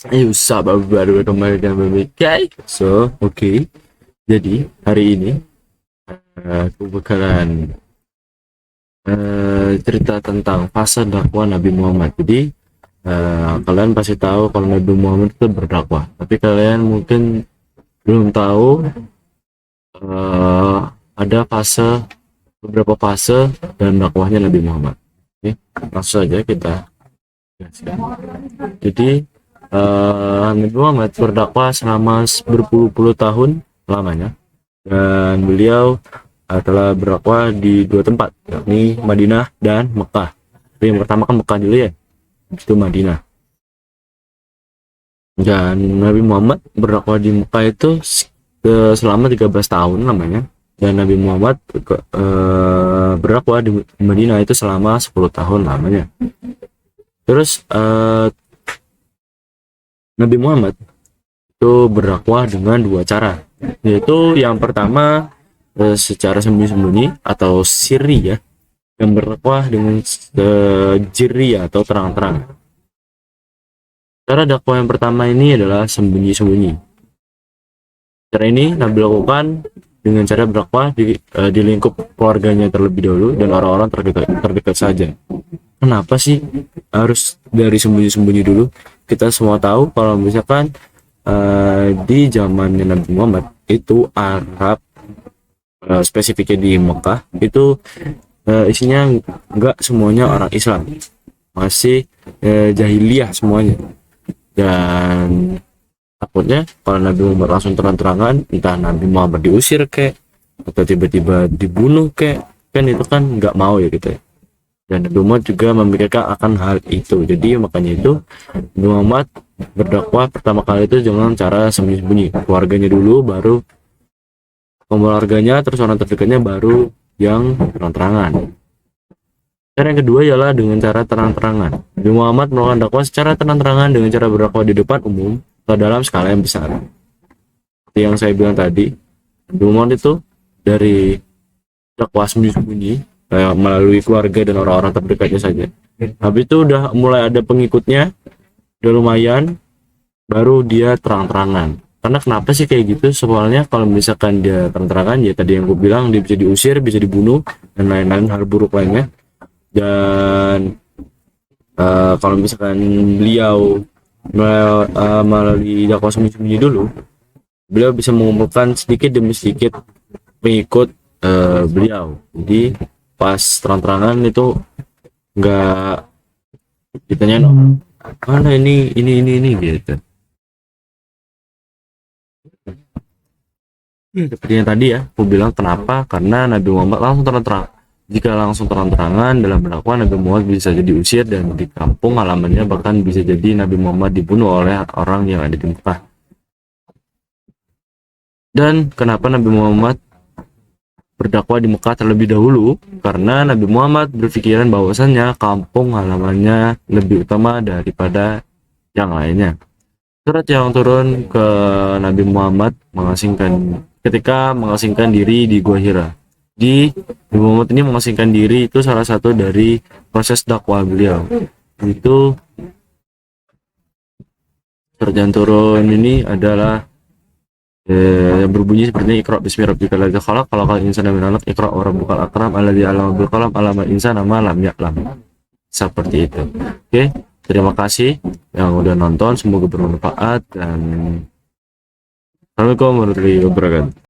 Ayo sahabat baru kembali dengan BBK. Oke. Jadi hari ini aku bakalan cerita tentang fase dakwah Nabi Muhammad. Jadi kalian pasti tahu kalau Nabi Muhammad itu berdakwah, tapi kalian mungkin belum tahu ada beberapa fase dan dakwahnya Nabi Muhammad. Oke, langsung saja kita jelaskan. Jadi Nabi Muhammad berdakwah selama berpuluh-puluh tahun lamanya, dan beliau telah berdakwah di dua tempat, yakni Madinah dan Mekah. Jadi yang pertama kan Mekah dulu ya, itu Madinah. Dan Nabi Muhammad berdakwah di Mekah itu selama 13 tahun lamanya, dan Nabi Muhammad berdakwah di Madinah itu selama 10 tahun lamanya. Terus Nabi Muhammad itu berdakwah dengan dua cara, yaitu yang pertama secara sembunyi-sembunyi atau sirri ya, yang berdakwah dengan jiri atau terang-terang. Cara dakwah yang pertama ini adalah sembunyi-sembunyi. Cara ini Nabi lakukan dengan cara berdakwah di lingkup keluarganya terlebih dahulu dan orang-orang terdekat saja. Kenapa sih harus dari sembunyi-sembunyi dulu? Kita semua tahu kalau misalkan di zamannya Nabi Muhammad itu Arab, spesifiknya di Mekah itu isinya enggak semuanya orang Islam, masih jahiliyah semuanya. Dan takutnya kalau Nabi Muhammad langsung terang-terangan, entah Nabi Muhammad diusir kek atau tiba-tiba dibunuh kek, kan itu kan nggak mau ya gitu ya. Dan Nabi Muhammad juga memikirkan akan hal itu. Jadi makanya itu Nabi Muhammad berdakwah pertama kali itu dengan cara sembunyi-sembunyi, keluarganya dulu, baru keluarganya, terus orang terdekatnya, baru yang terang-terangan. Cara yang kedua ialah dengan cara terang-terangan. Nabi Muhammad melakukan dakwah secara terang-terangan dengan cara berdakwah di depan umum atau dalam skala yang besar. Seperti yang saya bilang tadi, Nabi Muhammad itu dari dakwah sembunyi-sembunyi melalui keluarga dan orang-orang terdekatnya saja. Habis itu udah mulai ada pengikutnya, udah lumayan, baru dia terang-terangan. Karena kenapa sih kayak gitu? Soalnya kalau misalkan dia terang-terangan, ya tadi yang gue bilang, dia bisa diusir, bisa dibunuh, dan lain-lain hal buruk lainnya. Dan kalau misalkan beliau melalui dakwah sembunyi-sembunyi dulu, beliau bisa mengumpulkan sedikit demi sedikit pengikut beliau. Jadi pas terang-terangan itu nggak ditanyain mana ini gitu. Seperti yang tadi ya aku bilang, kenapa? Karena Nabi Muhammad langsung terang-terang. Jika langsung terang-terangan dalam berdakwah, Nabi Muhammad bisa jadi diusir, dan di kampung halamannya bahkan bisa jadi Nabi Muhammad dibunuh oleh orang yang ada di Mekah. Dan kenapa Nabi Muhammad berdakwah di Mekah terlebih dahulu? Karena Nabi Muhammad berpikiran bahwasannya kampung halamannya lebih utama daripada yang lainnya. Surat yang turun ke Nabi Muhammad ketika mengasingkan diri di Gua Hira. Nabi Muhammad ini mengasingkan diri itu salah satu dari proses dakwah beliau. Itu surat yang turun ini adalah yang berbunyi seperti ini: Iqra bismi rabbikal ladzi khalaq, khalaqal insana min 'alaq, Iqra wa rabbukal akram alladzi 'allama bil qalam 'allamal insana ma lam ya'lam. Seperti itu. Oke, terima kasih yang udah nonton, semoga bermanfaat, dan Assalamualaikum warahmatullahi wabarakatuh.